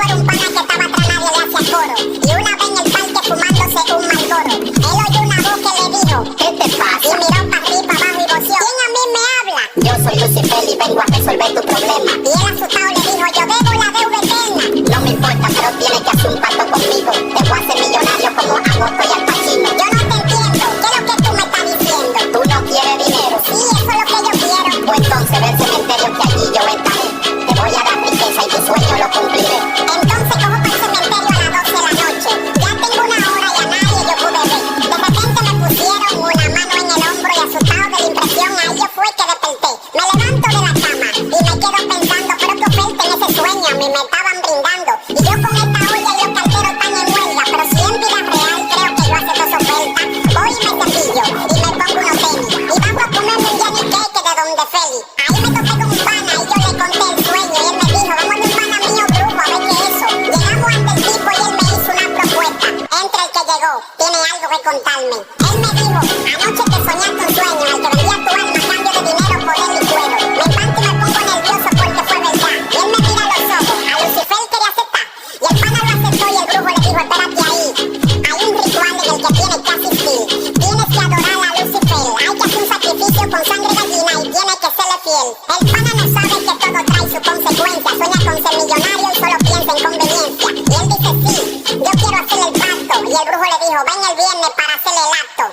era un pana que estaba atrás, nadie le hacía coro. Y una vez en el parque fumándose un Marlboro, él oyó una voz que le dijo: ¿qué te pasa? Y miró para arriba, abajo y voció: ¿quién a mí me habla? Yo soy Lucifer y vengo a resolver tu problema. Y él asustado le dijo: yo debo la deuda eterna. No me importa, pero tienes que hacer un pacto conmigo. Te voy a hacer millonario como a Moto y Al Pacino. Yo no te entiendo, ¿qué es lo que tú me estás diciendo? ¿Tú no quieres dinero? Sí, eso es lo que yo quiero. Pues entonces ve al cementerio que allí yo estaré. Te voy a dar riqueza y tu sueño lo cumpliré. Entonces cojo para el cementerio a las 12 de la noche. Ya tengo una hora y a nadie yo pude ver. De repente me pusieron una mano en el hombro y asustado de la impresión, ahí yo fue que desperté. Me levanto de la cama y me quedo pensando, pero qué oferta en ese sueño, a mí me estaban brindando. Y yo con esta olla y los calderos están en huelga, pero si en vida real creo que yo hace dos ofertas. Voy y me cepillo y me pongo unos tenis. Y vamos a comerme un Jenny Cake de donde Feli. Ahí me topé con un pana y yo le conté el sueño y él me dijo: vamos a un pana mío brujo a ver qué es eso. Llegamos ante el tipo y él me hizo una propuesta. Entre el que llegó, tiene algo que contarme. Él me dijo: anoche te soñaste un sueño en el que vendía tu alma a cambio de dinero, poder y cuero. Me espanto y me pongo nervioso porque fue verdad. Y él me mira a los ojos, a Lucifer quería aceptar. Y el pana lo aceptó y el brujo le dijo: espérate ahí. Hay un ritual en el que tienes que asistir. Tienes que adorar a Lucifer. Hay que hacer un sacrificio con sangre gallina y tienes que serle fiel. El pana no sabe que todo trae su consecuencia. Sueña con ser millonario y solo piensa en conveniencia. Y él dice: sí, yo quiero hacer el pacto. Y el brujo le dijo: ven el viernes para hacer el acto.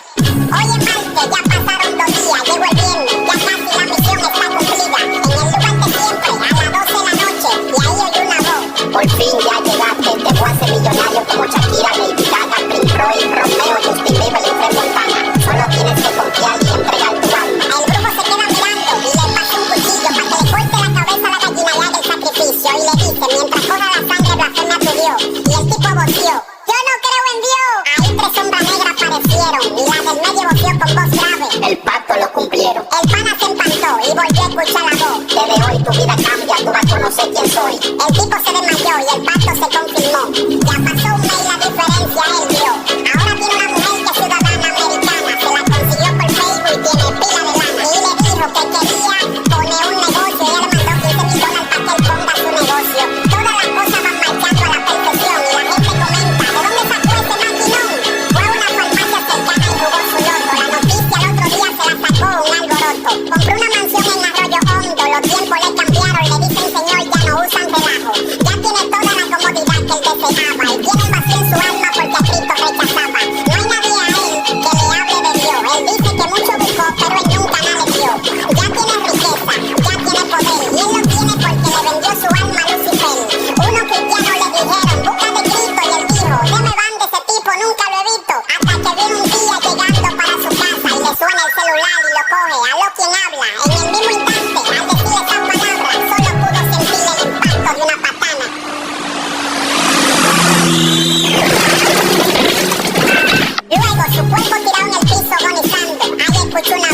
Hoy es martes, ya pasaron 2 días. Llegó el viernes, ya casi la misión está cumplida. En el lugar de siempre, a las 12 de la noche. Y ahí oyó una voz: Por fin ya llegaste, te voy a hacer millonario como Shakira, Lady Gaga, Prince Roy, Romeo, Justin Bieber y Fred Montana. Solo tienes que confiar y entregar tu alma. el brujo se queda mirando y le pasa un cuchillo para que le corte la cabeza a la gallina y haga el sacrificio. Y le dice: mientras corra la sangre, blasfema a tu Dios. Y el tipo voció: yo no creo en Dios. Ahí 3 sombras negras aparecieron y la del medio voció con voz grave. El pacto lo cumplieron. El pana se espantó y volvió a escuchar la voz. Desde hoy tu vida cambia, tú vas a conocer quién soy. El tipo se desmayó y el pacto se confirmó. Ya pasó un mes y la diferencia él vio. Ahora tiene una mujer que es ciudadana americana. Se la consiguió por Facebook y tiene pila de lana. Y le dijo que quería poner un negocio y ella le mandó $15,000 para que él ponga su negocio. Todas las cosas van marchando a la perfección y la gente comenta: ¿de dónde sacó ese maquinón? Fue a una farmacia cercana y jugó su loto. La noticia al otro día se la sacó un alboroto. Compró una mansión en Arroyo Hondo, los tiempos le cambiaron, le dicen señor, ya no usan relajo. Ya tiene toda la comodidad que él deseaba y tiene un vacío en su alma porque a Cristo rechazaba. No hay nadie a él que le hable de Dios. Él dice que mucho buscó, pero él nunca nada le dio. Ya tiene riqueza, ya tiene poder y él lo tiene porque le vendió su alma a Lucifer. Unos cristianos le dijeron: busca de Cristo, y él dijo: deme van de ese tipo, nunca lo he visto. Hasta que viene un día llegando para su casa y le suena el celular y lo coge. Aló, ¿quién habla? En el mismo instante, al decirle esas palabras, solo pudo sentir el impacto de una patana. Luego su cuerpo tirado en el piso agonizando. Ahí escuchó una